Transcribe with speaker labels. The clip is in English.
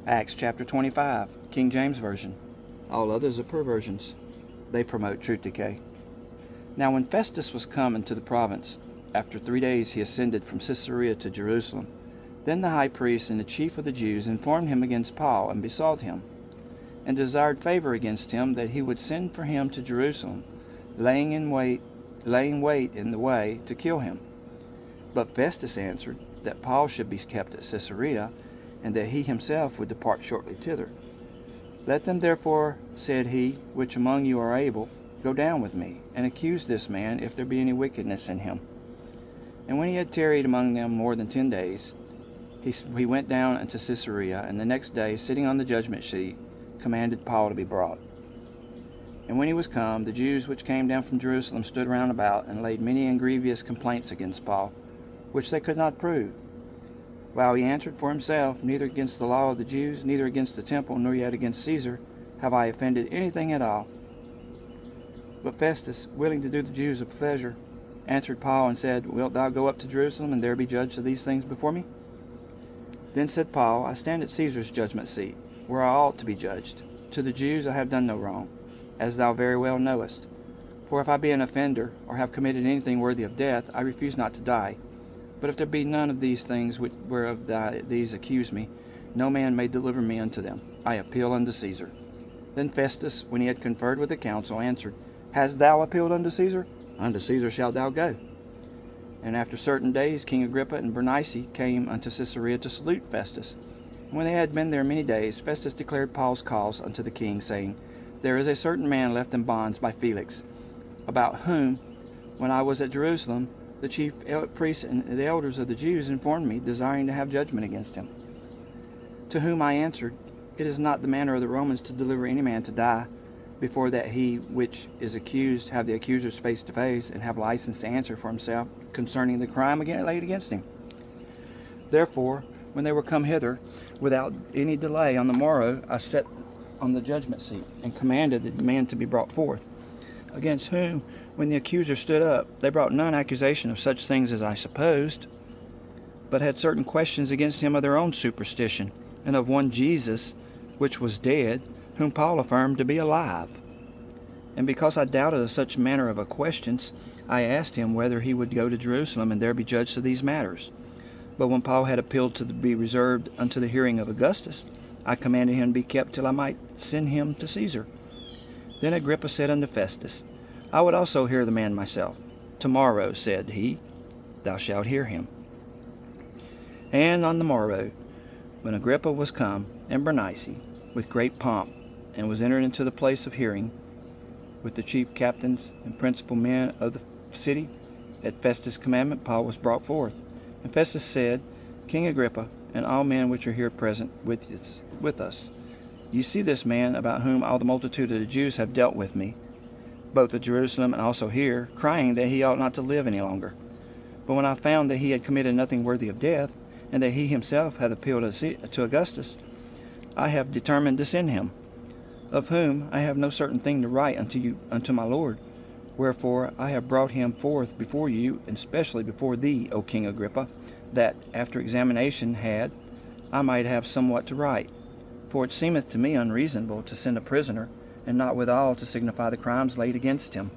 Speaker 1: Acts chapter 25, King James Version. All others are perversions. They promote truth decay. Now when Festus was come into the province, after 3 days he ascended from Caesarea to Jerusalem. Then the high priest and the chief of the Jews informed him against Paul, and besought him, and desired favor against him, that he would send for him to Jerusalem, laying wait in the way to kill him. But Festus answered, that Paul should be kept at Caesarea, and that he himself would depart shortly thither. Let them therefore, said he, which among you are able, go down with me, and accuse this man, if there be any wickedness in him. And when he had tarried among them more than 10 days, he went down unto Caesarea, and the next day, sitting on the judgment seat, commanded Paul to be brought. And when he was come, the Jews which came down from Jerusalem stood round about, and laid many and grievous complaints against Paul, which they could not prove. While he answered for himself, neither against the law of the Jews, neither against the temple, nor yet against Caesar, have I offended anything at all. But Festus, willing to do the Jews a pleasure, answered Paul and said, Wilt thou go up to Jerusalem, and there be judged of these things before me? Then said Paul, I stand at Caesar's judgment seat, where I ought to be judged. To the Jews I have done no wrong, as thou very well knowest. For if I be an offender, or have committed anything worthy of death, I refuse not to die. But if there be none of these things whereof these accuse me, no man may deliver me unto them. I appeal unto Caesar. Then Festus, when he had conferred with the council, answered, Hast thou appealed unto Caesar? Unto Caesar shalt thou go. And after certain days King Agrippa and Bernice came unto Caesarea to salute Festus. And when they had been there many days, Festus declared Paul's cause unto the king, saying, There is a certain man left in bonds by Felix, about whom, when I was at Jerusalem, the chief priests and the elders of the Jews informed me, desiring to have judgment against him. To whom I answered, It is not the manner of the Romans to deliver any man to die, before that he which is accused have the accusers face to face, and have license to answer for himself concerning the crime laid against him. Therefore, when they were come hither, without any delay, on the morrow I sat on the judgment seat, and commanded the man to be brought forth, against whom, when the accusers stood up, they brought none accusation of such things as I supposed, but had certain questions against him of their own superstition, and of one Jesus, which was dead, whom Paul affirmed to be alive. And because I doubted of such manner of questions, I asked him whether he would go to Jerusalem and there be judged of these matters. But when Paul had appealed to be reserved unto the hearing of Augustus, I commanded him to be kept till I might send him to Caesar. Then Agrippa said unto Festus, I would also hear the man myself. Tomorrow, said he, thou shalt hear him. And on the morrow, when Agrippa was come, and Bernice, with great pomp, and was entered into the place of hearing, with the chief captains and principal men of the city, at Festus' commandment Paul was brought forth. And Festus said, King Agrippa, and all men which are here present with us, you see this man, about whom all the multitude of the Jews have dealt with me, both at Jerusalem and also here, crying that he ought not to live any longer. But when I found that he had committed nothing worthy of death, and that he himself had appealed to Augustus, I have determined to send him, of whom I have no certain thing to write unto my Lord. Wherefore I have brought him forth before you, and especially before thee, O King Agrippa, that, after examination had, I might have somewhat to write. For it seemeth to me unreasonable to send a prisoner, and not withal to signify the crimes laid against him.